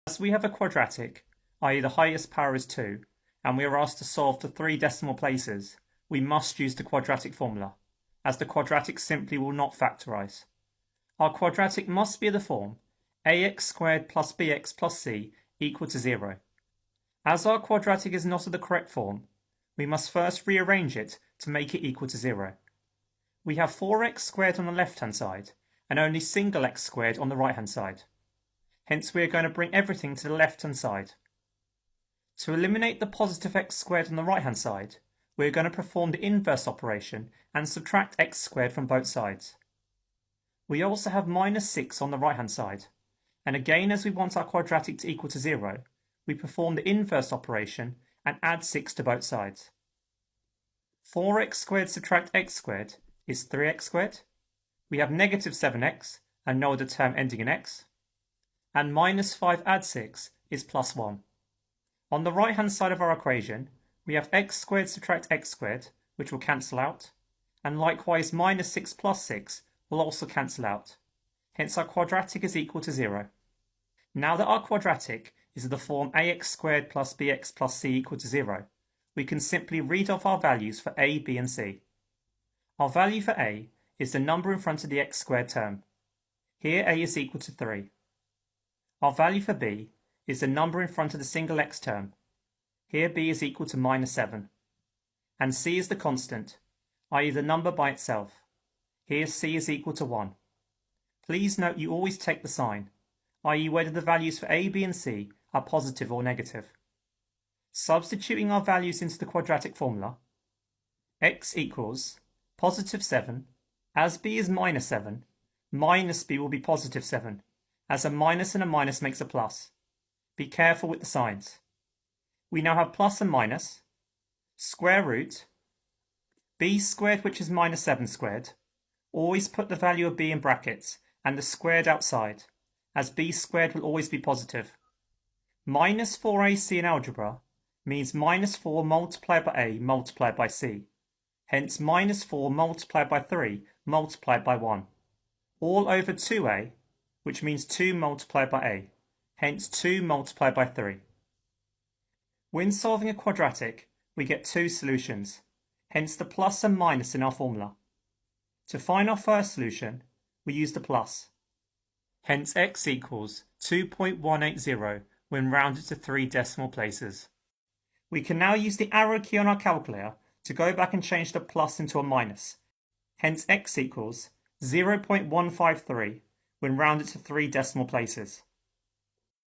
As we have a quadratic, i.e. the highest power is 2, and we are asked to solve to 3 decimal places, we must use the quadratic formula, as the quadratic simply will not factorise. Our quadratic must be of the form ax squared plus bx plus c equal to 0. As our quadratic is not of the correct form, we must first rearrange it to make it equal to 0. We have 4x squared on the left-hand side, and only single x squared on the right-hand side. Hence we are going to bring everything to the left-hand side. To eliminate the positive x squared on the right-hand side, we are going to perform the inverse operation and subtract x squared from both sides. We also have minus 6 on the right-hand side, and again as we want our quadratic to equal to 0, we perform the inverse operation and add 6 to both sides. 4x squared subtract x squared is 3x squared. We have negative 7x and no other term ending in x. And minus 5 add 6 is plus 1. On the right hand side of our equation, we have x squared subtract x squared, which will cancel out, and likewise minus 6 plus 6 will also cancel out. Hence our quadratic is equal to 0. Now that our quadratic is of the form ax squared plus bx plus c equal to 0, we can simply read off our values for a, b and c. Our value for a is the number in front of the x squared term. Here a is equal to 3. Our value for b is the number in front of the single x term. Here b is equal to minus 7. And c is the constant, i.e. the number by itself. Here c is equal to 1. Please note you always take the sign, i.e. whether the values for a, b and c are positive or negative. Substituting our values into the quadratic formula, x equals positive 7, as b is minus 7, minus b will be positive 7, as a minus and a minus makes a plus. Be careful with the signs. We now have plus and minus, square root, b squared which is minus 7 squared. Always put the value of b in brackets and the squared outside, as b squared will always be positive. Minus 4ac in algebra means minus 4 multiplied by a multiplied by c. Hence minus 4 multiplied by 3 multiplied by 1. All over 2a, which means 2 multiplied by a. Hence 2 multiplied by 3. When solving a quadratic, we get two solutions, hence the plus and minus in our formula. To find our first solution, we use the plus. Hence x equals 2.180 when rounded to 3 decimal places. We can now use the arrow key on our calculator to go back and change the plus into a minus. Hence x equals 0.153 when rounded to 3 decimal places.